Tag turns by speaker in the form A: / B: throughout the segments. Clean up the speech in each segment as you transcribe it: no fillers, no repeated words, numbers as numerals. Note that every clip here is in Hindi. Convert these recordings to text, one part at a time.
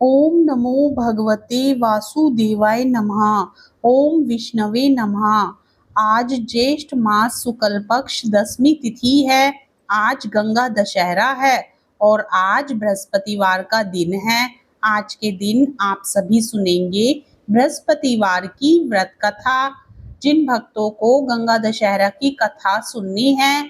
A: ओम नमो भगवते वासुदेवाय नमः। ओम विष्णवे नमः। आज ज्येष्ठ मास शुक्ल पक्ष दसवीं तिथि है। आज गंगा दशहरा है और आज बृहस्पतिवार का दिन है। आज के दिन आप सभी सुनेंगे बृहस्पतिवार की व्रत कथा। जिन भक्तों को गंगा दशहरा की कथा सुननी है,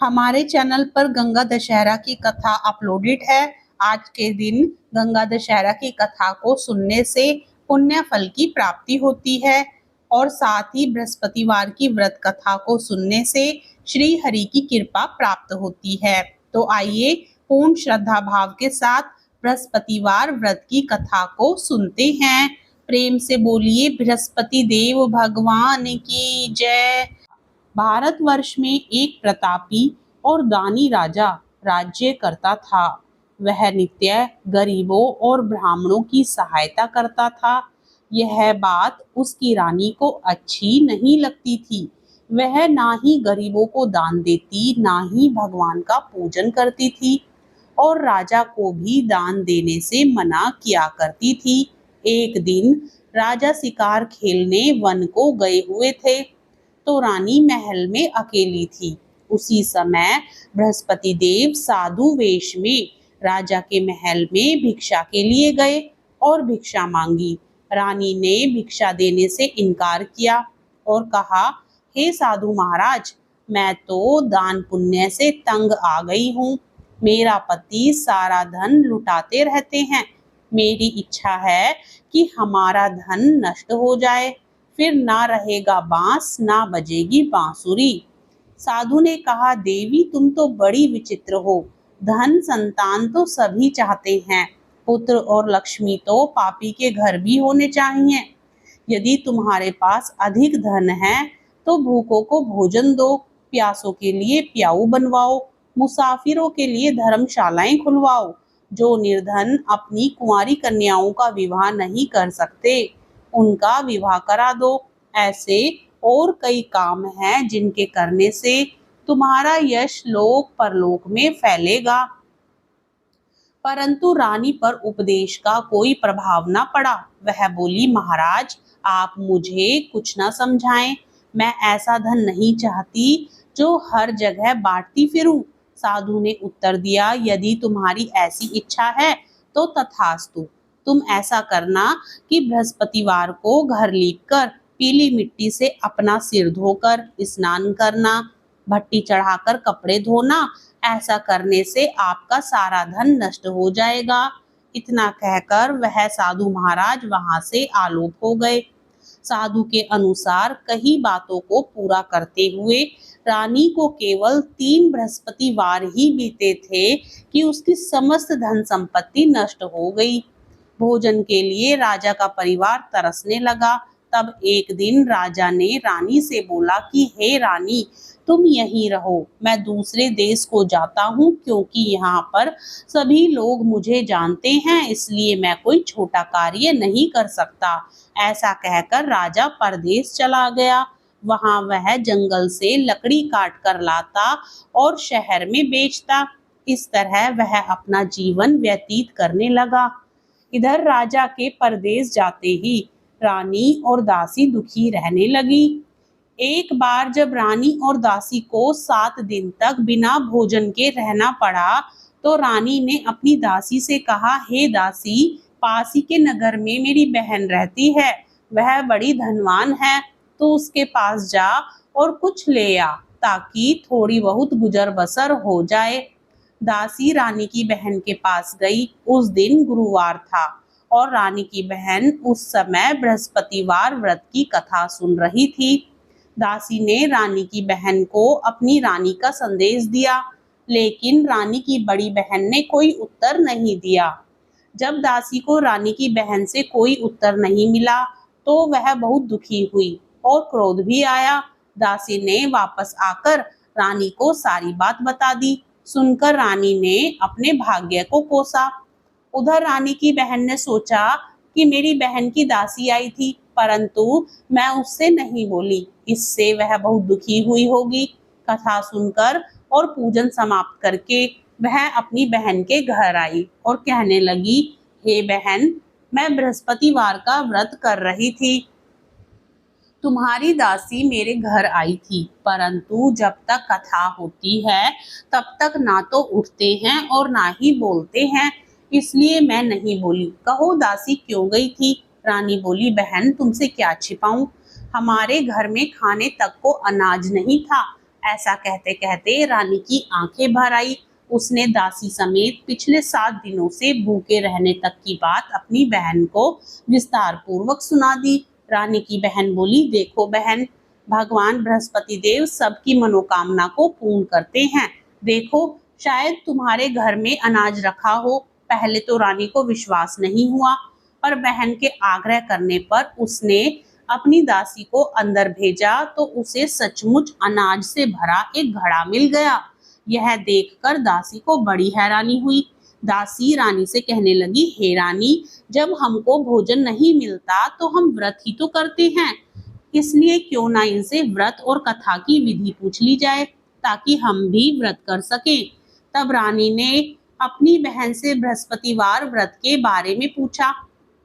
A: हमारे चैनल पर गंगा दशहरा की कथा अपलोडेड है। आज के दिन गंगा दशहरा की कथा को सुनने से पुण्य फल की प्राप्ति होती है और साथ ही बृहस्पतिवार की व्रत कथा को सुनने से श्री हरि की कृपा प्राप्त होती है। तो आइए पूर्ण श्रद्धा भाव के साथ बृहस्पतिवार व्रत की कथा को सुनते हैं। प्रेम से बोलिए बृहस्पति देव भगवान की जय। भारतवर्ष में एक प्रतापी और दानी राजा राज्य करता था। वह नित्य गरीबों और ब्राह्मणों की सहायता करता था। यह बात उसकी रानी को अच्छी नहीं लगती थी। वह ना ही गरीबों को दान देती, ना ही भगवान का पूजन करती थी और राजा को भी दान देने से मना किया करती थी। एक दिन राजा शिकार खेलने वन को गए हुए थे तो रानी महल में अकेली थी। उसी समय बृहस्पति देव साधु वेश में राजा के महल में भिक्षा के लिए गए और भिक्षा मांगी। रानी ने भिक्षा देने से इनकार किया और कहा, हे साधु महाराज, मैं तो दान पुण्य से तंग आ गई हूँ। मेरा पति सारा धन लुटाते रहते हैं। मेरी इच्छा है कि हमारा धन नष्ट हो जाए, फिर ना रहेगा बांस, ना बजेगी बांसुरी। साधु ने कहा, देवी तुम तो बड़ी विचित्र हो। धन संतान तो सभी चाहते हैं, पुत्र और लक्ष्मी तो पापी के घर भी होने चाहिए। यदि तुम्हारे पास अधिक धन है तो भूखों को भोजन दो, प्यासों के लिए प्याऊ बनवाओ, मुसाफिरों के लिए धर्मशालाएं खुलवाओ। जो निर्धन अपनी कुंवारी कन्याओं का विवाह नहीं कर सकते, उनका विवाह करा दो। ऐसे और कई काम हैं जिनके करने से तुम्हारा यश लोक परलोक में फैलेगा। परंतु रानी पर उपदेश का कोई प्रभाव न पड़ा। वह बोली, महाराज आप मुझे कुछ न समझाएं। मैं ऐसा धन नहीं चाहती जो हर जगह बांटती फिरूं। साधु ने उत्तर दिया, यदि तुम्हारी ऐसी इच्छा है तो तथास्तु। तुम ऐसा करना कि बृहस्पतिवार को घर लीपकर पीली मिट्टी से अपना सिर धोकर स्नान करना, भट्टी चढ़ाकर कपड़े धोना। ऐसा करने से आपका सारा धन नष्ट हो जाएगा। इतना कहकर वह साधु महाराज वहां से आलोप हो गए। साधु के अनुसार कई बातों को पूरा करते हुए रानी को केवल 3 बृहस्पतिवार ही बीते थे कि उसकी समस्त धन संपत्ति नष्ट हो गई। भोजन के लिए राजा का परिवार तरसने लगा। तब एक दिन राजा ने रानी से बोला कि हे रानी, तुम यहीं रहो, मैं दूसरे देश को जाता हूँ, क्योंकि यहाँ पर सभी लोग मुझे जानते हैं, इसलिए मैं कोई छोटा कार्य नहीं कर सकता। ऐसा कहकर राजा परदेश चला गया। वहां वह जंगल से लकड़ी काट कर लाता और शहर में बेचता। इस तरह वह अपना जीवन व्यतीत करने लगा। इधर राजा के परदेश जाते ही रानी और दासी दुखी रहने लगी। एक बार जब रानी और दासी को 7 दिन तक बिना भोजन के रहना पड़ा तो रानी ने अपनी दासी से कहा, हे दासी, पास ही के नगर में मेरी बहन रहती है, वह बड़ी धनवान है, तो उसके पास जा और कुछ ले आ ताकि थोड़ी बहुत गुजर बसर हो जाए। दासी रानी की बहन के पास गई। उस दिन गुरुवार था और रानी की बहन उस समय बृहस्पतिवार व्रत की कथा सुन रही थी। दासी ने रानी की बहन को अपनी रानी का संदेश दिया, लेकिन रानी की बड़ी बहन ने कोई उत्तर नहीं दिया। जब दासी को रानी की बहन से कोई उत्तर नहीं मिला तो वह बहुत दुखी हुई और क्रोध भी आया। दासी ने वापस आकर रानी को सारी बात बता दी। सुनकर रानी ने अपने भाग्य को कोसा। उधर रानी की बहन ने सोचा कि मेरी बहन की दासी आई थी, परंतु मैं उससे नहीं बोली, इससे वह बहुत दुखी हुई होगी। कथा सुनकर और पूजन समाप्त करके वह अपनी बहन के घर आई और कहने लगी, हे बहन, मैं बृहस्पतिवार का व्रत कर रही थी। तुम्हारी दासी मेरे घर आई थी, परंतु जब तक कथा होती है तब तक ना तो उठते हैं और ना ही बोलते हैं, इसलिए मैं नहीं बोली। कहो दासी क्यों गई थी? रानी बोली, बहन तुमसे क्या छिपाऊं, हमारे घर में खाने तक को अनाज नहीं था। ऐसा कहते कहते रानी की आंखें भर आई। उसने दासी समेत पिछले 7 दिनों से भूखे रहने तक की बात अपनी बहन को विस्तार पूर्वक सुना दी। रानी की बहन बोली, देखो बहन, भगवान बृहस्पति देव सबकी मनोकामना को पूर्ण करते हैं। देखो, शायद तुम्हारे घर में अनाज रखा हो। पहले तो रानी को विश्वास नहीं हुआ, पर बहन के आग्रह करने पर उसने अपनी दासी को अंदर भेजा तो उसे सचमुच अनाज से भरा एक घड़ा मिल गया। यह देखकर दासी को बड़ी हैरानी हुई। दासी रानी से कहने लगी, हे रानी, जब हमको भोजन नहीं मिलता तो हम व्रत ही तो करते हैं, इसलिए क्यों ना इनसे व्रत और कथा की विधि पूछ ली जाए, ताकि हम भी व्रत कर सकें। तब रानी ने अपनी बहन से बृहस्पतिवार व्रत के बारे में पूछा।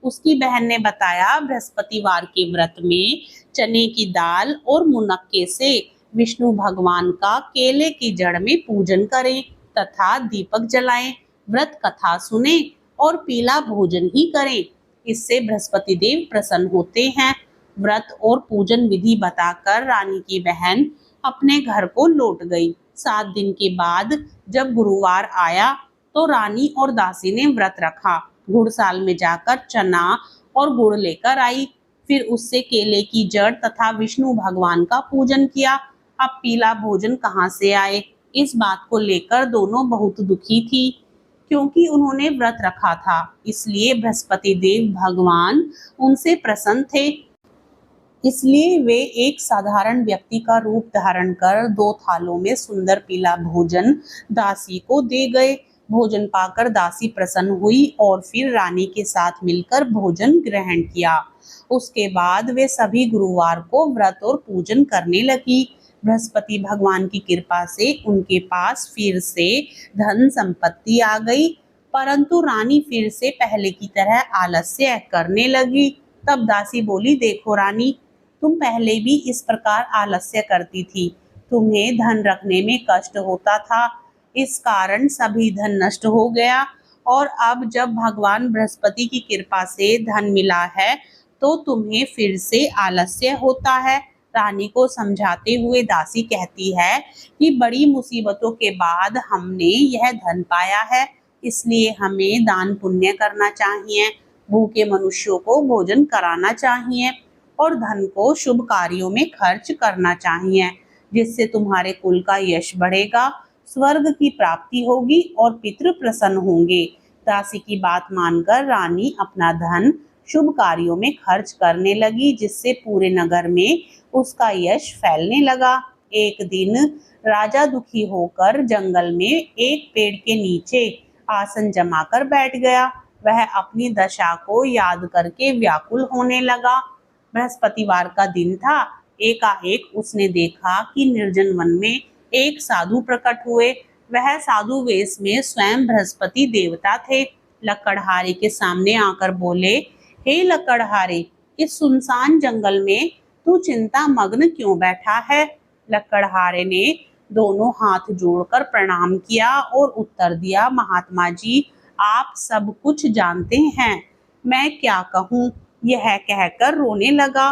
A: उसकी बहन ने बताया, बृहस्पतिवार के व्रत में चने की दाल और मुनक्के से विष्णु भगवान का केले की जड़ में पूजन करें तथा दीपक जलाएं, व्रत कथा सुने और पीला भोजन ही करें। इससे बृहस्पति देव प्रसन्न होते हैं। व्रत और पूजन विधि बताकर रानी की बहन अपने घर को लौट गई। 7 दिन के बाद जब गुरुवार आया तो रानी और दासी ने व्रत रखा। घुड़साल में जाकर चना और गुड़ लेकर आई, फिर उससे केले की जड़ तथा विष्णु भगवान का पूजन किया। अब पीला भोजन कहाँ से आए, इस बात को लेकर दोनों बहुत दुखी थी, क्योंकि उन्होंने व्रत रखा था, इसलिए बृहस्पति देव भगवान उनसे प्रसन्न थे। इसलिए वे एक साधारण व्यक्ति का रूप धारण कर 2 थालों में सुंदर पीला भोजन दासी को दे गए। भोजन पाकर दासी प्रसन्न हुई और फिर रानी के साथ मिलकर भोजन ग्रहण किया। उसके बाद वे सभी गुरुवार को व्रत और पूजन करने लगी। बृहस्पति भगवान की कृपा से उनके पास फिर से धन संपत्ति आ गई, परंतु रानी फिर से पहले की तरह आलस्य करने लगी। तब दासी बोली, देखो रानी, तुम पहले भी इस प्रकार आलस्य करती थी, तुम्हें धन रखने में कष्ट होता था, इस कारण सभी धन नष्ट हो गया, और अब जब भगवान बृहस्पति की कृपा से धन मिला है तो तुम्हें फिर से आलस्य होता है। रानी को समझाते हुए दासी कहती है कि बड़ी मुसीबतों के बाद हमने यह धन पाया है, इसलिए हमें दान पुण्य करना चाहिए, भूखे मनुष्यों को भोजन कराना चाहिए और धन को शुभ कार्यों में खर्च करना चाहिए, जिससे तुम्हारे कुल का यश बढ़ेगा, स्वर्ग की प्राप्ति होगी और पितृ प्रसन्न होंगे। दासी की बात मानकर रानी अपना धन शुभ कार्यों में खर्च करने लगी, जिससे पूरे नगर में उसका यश फैलने लगा। एक दिन राजा दुखी होकर जंगल में एक पेड़ के नीचे आसन जमाकर बैठ गया। वह अपनी दशा को याद करके व्याकुल होने लगा। बृहस्पतिवार का दिन था। एकाएक उसने देखा कि निर्जन वन में एक साधु प्रकट हुए। वह साधु वेश में स्वयं बृहस्पति देवता थे। लकड़हारे के सामने आकर बोले, हे लकड़हारे, इस सुनसान जंगल में तू चिंता मग्न क्यों बैठा है? लकड़हारे ने दोनों हाथ जोड़कर प्रणाम किया और उत्तर दिया, महात्मा जी, आप सब कुछ जानते हैं, मैं क्या कहूँ। यह कहकर रोने लगा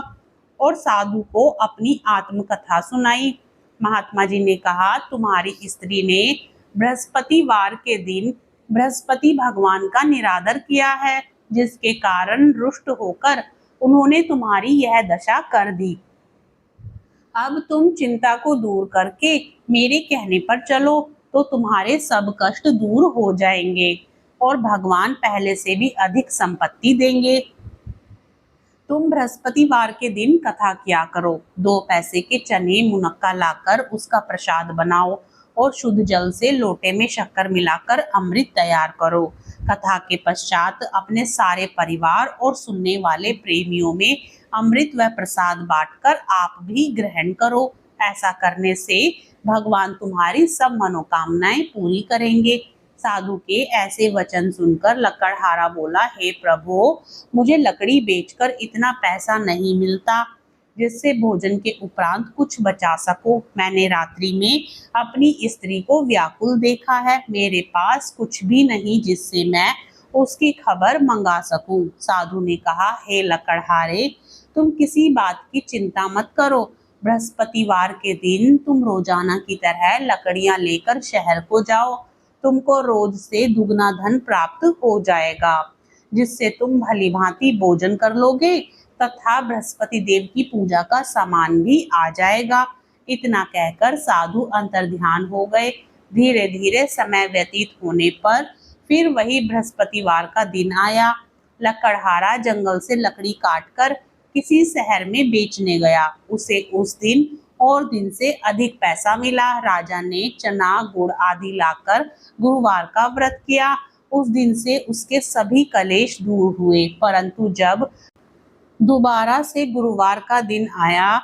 A: और साधु को अपनी आत्मकथा सुनाई। महात्मा जी ने कहा, तुम्हारी स्त्री ने बृहस्पतिवार के दिन बृहस्पति भगवान का निरादर किया है, जिसके कारण रुष्ट होकर उन्होंने तुम्हारी यह दशा कर दी। अब तुम चिंता को दूर करके मेरे कहने पर चलो तो तुम्हारे सब कष्ट दूर हो जाएंगे और भगवान पहले से भी अधिक संपत्ति देंगे। तुम बृहस्पतिवार के दिन कथा किया करो। 2 पैसे के चने मुनक्का लाकर उसका प्रसाद बनाओ और शुद्ध जल से लोटे में शक्कर मिलाकर अमृत तैयार करो। कथा के पश्चात अपने सारे परिवार और सुनने वाले प्रेमियों में अमृत व प्रसाद बांटकर आप भी ग्रहण करो। ऐसा करने से भगवान तुम्हारी सब मनोकामनाएं पूरी करेंगे। साधु के ऐसे वचन सुनकर लकड़हारा बोला, हे प्रभु, मुझे लकड़ी बेचकर इतना पैसा नहीं मिलता जिससे भोजन के उपरांत कुछ बचा सकूं। मैंने रात्रि में अपनी स्त्री को व्याकुल देखा है। मेरे पास कुछ भी नहीं जिससे मैं उसकी खबर मंगा सकूं। साधु ने कहा, हे लकड़हारे, तुम किसी बात की चिंता मत करो। बृहस्पतिवार के दिन तुम रोजाना की तरह लकड़ियां लेकर शहर को जाओ। तुमको रोज से दुगना धन प्राप्त हो जाएगा, जिससे तुम भली भांति भोजन कर लोगे तथा बृहस्पति देव की पूजा का सामान भी आ जाएगा। इतना कहकर साधु अंतर्ध्यान हो गए। धीरे धीरे समय व्यतीत होने पर फिर वही बृहस्पतिवार का दिन आया। लकड़हारा जंगल से लकड़ी काटकर किसी शहर में बेचने गया। उसे उस दिन और दिन से अधिक पैसा मिला। राजा ने चना गुड़ आदि लाकर गुरुवार का व्रत किया। उस दिन से उसके सभी कलेश दूर हुए। परंतु जब दोबारा से गुरुवार का दिन आया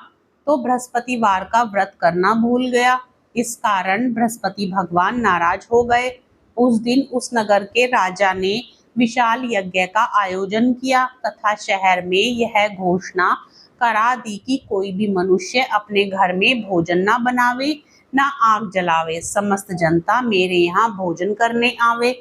A: तो बृहस्पतिवार का व्रत करना भूल गया। इस कारण बृहस्पति भगवान नाराज हो गए। उस दिन उस नगर के राजा ने विशाल यज्ञ का आयोजन किया तथा शहर में यह घोषणा करा दी कि कोई भी मनुष्य अपने घर में भोजन न बनावे, न आग जलावे। समस्त जनता मेरे यहाँ भोजन करने आवे।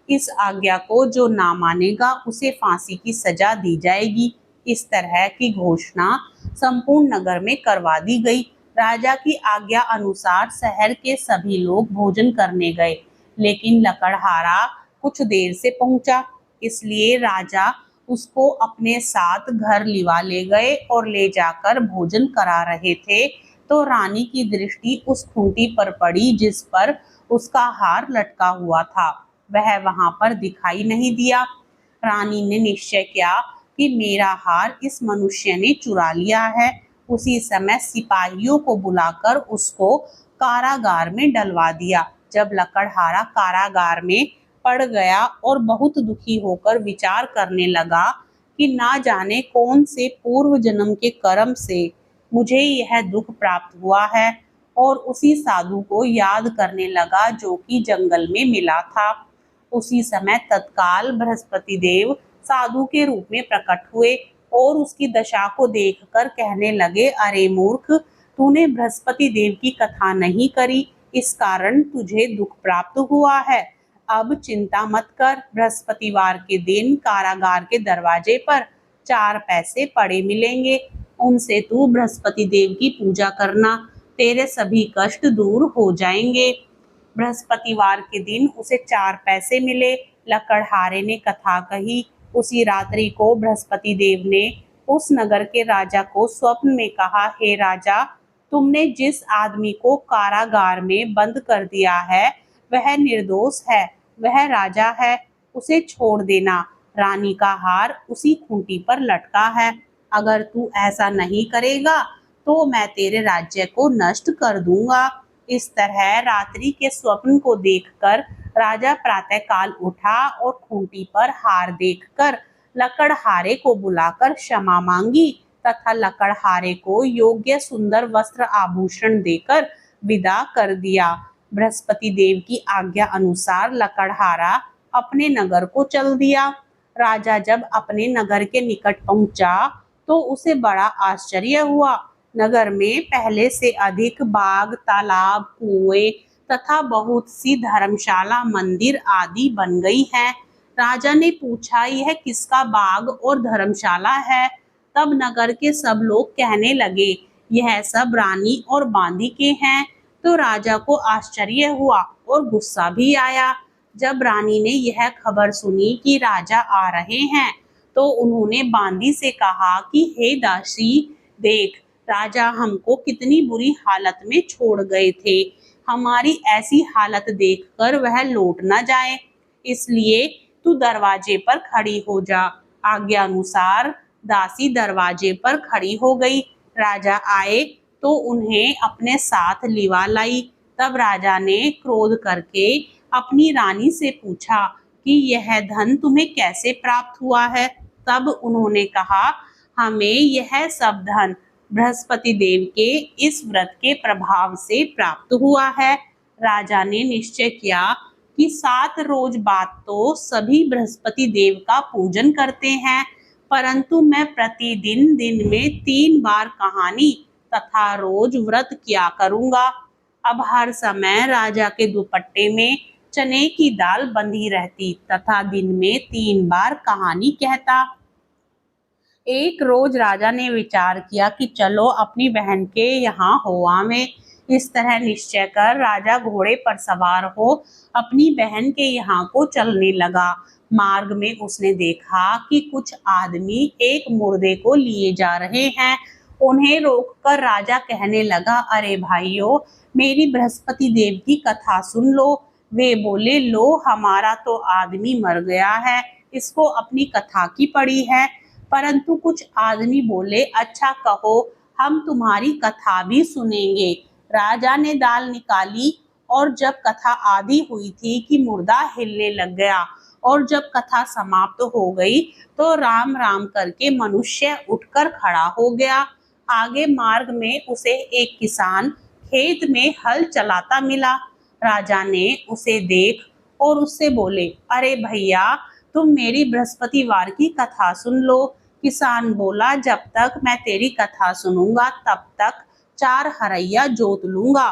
A: इस आज्ञा को जो ना मानेगा उसे फांसी की सजा दी जाएगी। इस तरह की घोषणा संपूर्ण नगर में करवा दी गई। राजा की आज्ञा अनुसार शहर के सभी लोग भोजन करने गए, लेकिन लकड़हारा कुछ देर से पहुंचा। इसलिए राजा उसको अपने साथ घर लिवा ले गए और ले जाकर भोजन करा रहे थे तो रानी की दृष्टि उस खूंटी पर पड़ी जिस पर उसका हार लटका हुआ था। वह वहां पर दिखाई नहीं दिया। रानी ने निश्चय किया कि मेरा हार इस मनुष्य ने चुरा लिया है। उसी समय सिपाहियों को बुलाकर उसको कारागार में डलवा दिया। जब लकड़हारा कारागार में पड़ गया और बहुत दुखी होकर विचार करने लगा कि ना जाने कौन से पूर्व जन्म के कर्म से मुझे यह दुख प्राप्त हुआ है, और उसी साधु को याद करने लगा जो कि जंगल में मिला था। उसी समय तत्काल बृहस्पति देव साधु के रूप में प्रकट हुए और उसकी दशा को देखकर कहने लगे, अरे मूर्ख, तूने बृहस्पति देव की कथा नहीं करी, इस कारण तुझे दुख प्राप्त हुआ है। अब चिंता मत कर। बृहस्पतिवार के दिन कारागार के दरवाजे पर 4 पैसे पड़े मिलेंगे। उनसे तू बृहस्पति देव की पूजा करना, तेरे सभी कष्ट दूर हो जाएंगे। बृहस्पतिवार के दिन उसे 4 पैसे मिले। लकड़हारे ने कथा कही। उसी रात्रि को बृहस्पति देव ने उस नगर के राजा को स्वप्न में कहा, हे राजा, तुमने जिस आदमी को कारागार में बंद कर दिया है वह निर्दोष है, वह राजा है, उसे छोड़ देना। रानी का हार उसी खूंटी पर लटका है। अगर तू ऐसा नहीं करेगा तो मैं तेरे राज्य को नष्ट कर दूंगा। इस तरह रात्रि के स्वप्न को देखकर राजा प्रातःकाल उठा और खूंटी पर हार देखकर लकड़हारे को बुलाकर क्षमा मांगी तथा लकड़हारे को योग्य सुंदर वस्त्र आभूषण देकर विदा कर दिया। बृहस्पति देव की आज्ञा अनुसार लकड़हारा अपने नगर को चल दिया। राजा जब अपने नगर के निकट पहुंचा तो उसे बड़ा आश्चर्य हुआ। नगर में पहले से अधिक बाग, तालाब, कुएं तथा बहुत सी धर्मशाला, मंदिर आदि बन गई हैं। राजा ने पूछा, यह किसका बाग और धर्मशाला है? तब नगर के सब लोग कहने लगे, यह सब रानी और बांदी के हैं। तो राजा को आश्चर्य हुआ और गुस्सा भी आया। जब रानी ने यह खबर सुनी कि राजा आ रहे हैं तो उन्होंने बांदी से कहा कि हे दासी, देख, राजा हमको कितनी बुरी हालत में छोड़ गए थे। हमारी ऐसी हालत देखकर वह लौट न जाए, इसलिए तू दरवाजे पर खड़ी हो जा। आज्ञा अनुसार दासी दरवाजे पर खड़ी हो गई। राजा आए तो उन्हें अपने साथ लिवा लाई। तब राजा ने क्रोध करके अपनी रानी से पूछा कि यह धन तुम्हें कैसे प्राप्त हुआ है? तब उन्होंने कहा, हमें यह सब धन बृहस्पति देव के इस व्रत के प्रभाव से प्राप्त हुआ है। राजा ने निश्चय किया कि 7 रोज बाद तो सभी बृहस्पति देव का पूजन करते हैं, परंतु मैं प्रतिदिन दिन में 3 बार कहानी तथा रोज व्रत किया करूंगा। अब हर समय राजा के दुपट्टे में चने की दाल बंधी रहती तथा दिन में 3 बार कहानी कहता। एक रोज राजा ने विचार किया कि चलो अपनी बहन के यहाँ हो आवे। इस तरह निश्चय कर राजा घोड़े पर सवार हो अपनी बहन के यहाँ को चलने लगा। मार्ग में उसने देखा कि कुछ आदमी एक मुर्दे को लिए जा रहे हैं। उन्हें रोककर राजा कहने लगा, अरे भाइयों, मेरी बृहस्पति देव की कथा सुन लो। वे बोले, लो, हमारा तो आदमी मर गया है, इसको अपनी कथा की पड़ी है। परंतु कुछ आदमी बोले, अच्छा कहो, हम तुम्हारी कथा भी सुनेंगे। राजा ने दाल निकाली और जब कथा आधी हुई थी कि मुर्दा हिलने लग गया और जब कथा समाप्त हो गई तो राम राम करके मनुष्य उठकर खड़ा हो गया। आगे मार्ग में उसे एक किसान खेत में हल चलाता मिला। राजा ने उसे देख और उससे बोले, अरे भैया, तुम मेरी बृहस्पतिवार की कथा सुन लो। किसान बोला, जब तक मैं तेरी कथा सुनूंगा तब तक 4 हरैया जोत लूंगा।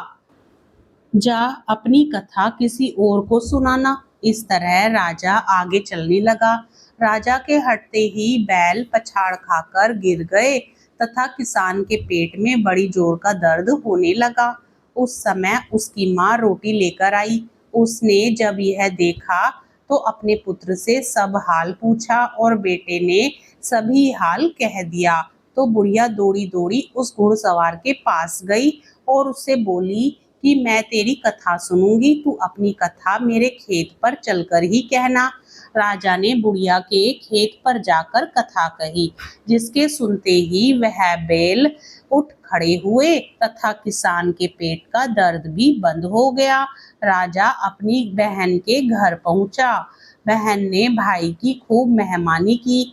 A: जा अपनी कथा किसी और को सुनाना। इस तरह राजा आगे चलने लगा। राजा के हटते ही बैल पछाड़ खाकर गिर गए तथा किसान के पेट में बड़ी जोर का दर्द होने लगा। उस समय उसकी माँ रोटी लेकर आई। उसने जब यह देखा तो अपने पुत्र से सब हाल पूछा और बेटे ने सभी हाल कह दिया। तो बुढ़िया दौड़ी दौड़ी उस घुड़सवार के पास गई और उससे बोली कि मैं तेरी कथा सुनूंगी, तू अपनी कथा मेरे खेत पर चलकर ही कहना। राजा ने बुढ़िया के खेत पर जाकर कथा कही, जिसके सुनते ही वह बैल उठ खड़े हुए तथा किसान के पेट का दर्द भी बंद हो गया। राजा अपनी बहन के घर पहुंचा। बहन ने भाई की खूब मेहमानी की।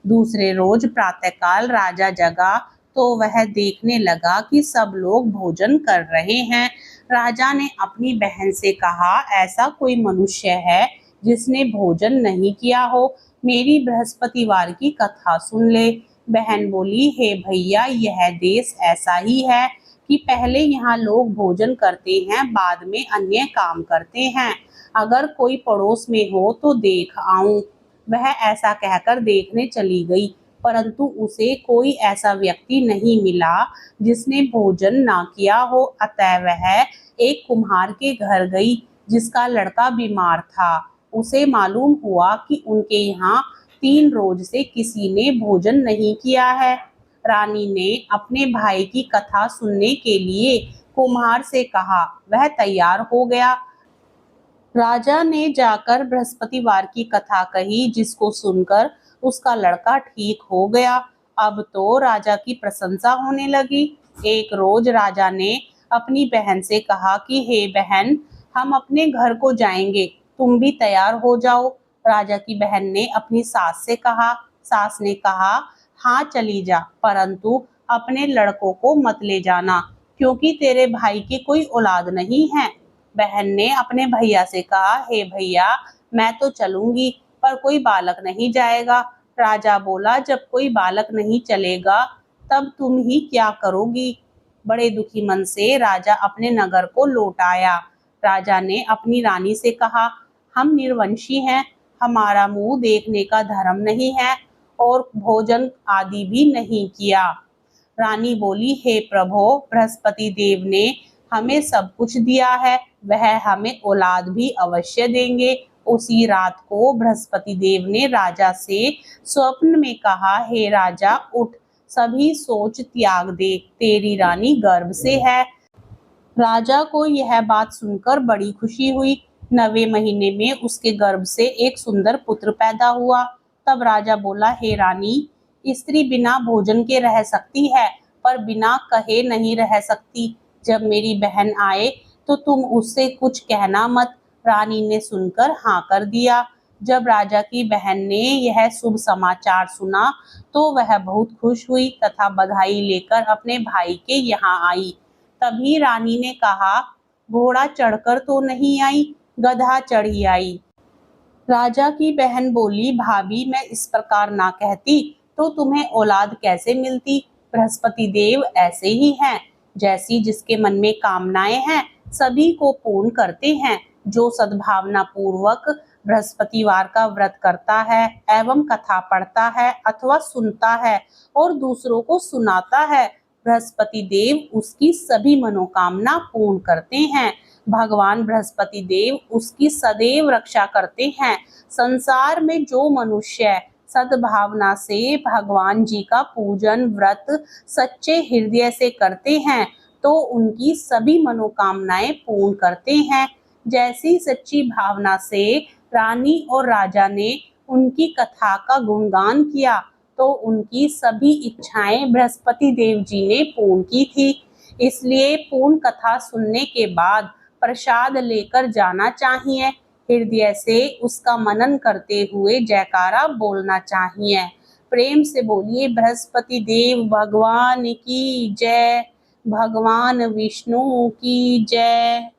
A: दूसरे रोज प्रातःकाल राजा जगा तो वह देखने लगा कि सब लोग भोजन कर रहे हैं। राजा ने अपनी बहन से कहा, ऐसा कोई मनुष्य है जिसने भोजन नहीं किया हो? मेरी बृहस्पतिवार की कथा सुन ले। बहन बोली, हे भैया, यह देश ऐसा ही है कि पहले यहाँ लोग भोजन करते हैं, बाद में अन्य काम करते हैं। अगर कोई पड़ोस में हो तो देख आऊं। वह ऐसा कहकर देखने चली गई, परंतु उसे कोई ऐसा व्यक्ति नहीं मिला जिसने भोजन ना किया हो। अतः वह एक कुम्हार के घर गई जिसका लड़का बीमार था। उसे मालूम हुआ कि उनके यहाँ 3 रोज से किसी ने भोजन नहीं किया है। रानी ने अपने भाई की कथा सुनने के लिए कुम्हार से कहा। वह तैयार हो गया। राजा ने जाकर बृहस्पतिवार की कथा कही, जिसको सुनकर उसका लड़का ठीक हो गया। अब तो राजा की प्रशंसा होने लगी। एक रोज राजा ने अपनी बहन से कहा कि हे बहन, हम अपने घर को जाएंगे, तुम भी तैयार हो जाओ। राजा की बहन ने अपनी सास से कहा। सास ने कहा, हाँ चली जा, परंतु अपने लड़कों को मत ले जाना, क्योंकि तेरे भाई की कोई औलाद नहीं है। बहन ने अपने भैया से कहा, हे भैया, मैं तो चलूंगी, पर कोई बालक नहीं जाएगा। राजा बोला, जब कोई बालक नहीं चलेगा तब तुम ही क्या करोगी? बड़े दुखी मन से राजा अपने नगर को लौट आया। राजा ने अपनी रानी से कहा, हम निर्वंशी हैं, हमारा मुंह देखने का धर्म नहीं है और भोजन आदि भी नहीं किया। रानी बोली, हे प्रभो, बृहस्पति देव ने हमें सब कुछ दिया है, वह हमें औलाद भी अवश्य देंगे। उसी रात को बृहस्पति देव ने राजा से स्वप्न में कहा, हे राजा, उठ, सभी सोच त्याग दे, तेरी रानी गर्भ से है। राजा को यह बात सुनकर बड़ी खुशी हुई। 9वें महीने में उसके गर्भ से एक सुंदर पुत्र पैदा हुआ। तब राजा बोला, हे रानी, स्त्री बिना भोजन के रह सकती है, पर बिना कहे नहीं रह सकती। जब मेरी बहन आए तो तुम उससे कुछ कहना मत। रानी ने सुनकर हाँ कर दिया। जब राजा की बहन ने यह शुभ समाचार सुना तो वह बहुत खुश हुई तथा बधाई लेकर अपने भाई के यहाँ आई। तभी रानी ने कहा, घोड़ा चढ़कर तो नहीं आई? गधा चढ़ी आई। राजा की बहन बोली, भाभी मैं इस प्रकार ना कहती तो तुम्हें औलाद कैसे मिलती। बृहस्पति देव ऐसे ही हैं, जैसी जिसके मन में कामनाएं हैं सभी को पूर्ण करते हैं। जो सद्भावना पूर्वक बृहस्पतिवार का व्रत करता है एवं कथा पढ़ता है अथवा सुनता है और दूसरों को सुनाता है, बृहस्पति देव उसकी सभी मनोकामना पूर्ण करते हैं। भगवान बृहस्पति देव उसकी सदैव रक्षा करते हैं। संसार में जो मनुष्य सद्भावना से भगवान जी का पूजन व्रत सच्चे हृदय से करते हैं तो उनकी सभी मनोकामनाएं पूर्ण करते हैं। जैसी सच्ची भावना से रानी और राजा ने उनकी कथा का गुणगान किया तो उनकी सभी इच्छाएं बृहस्पति देव जी ने पूर्ण की थी। इसलिए पूर्ण कथा सुनने के बाद प्रसाद लेकर जाना चाहिए। हृदय से उसका मनन करते हुए जयकारा बोलना चाहिए। प्रेम से बोलिए बृहस्पति देव भगवान की जय, भगवान विष्णु की जय।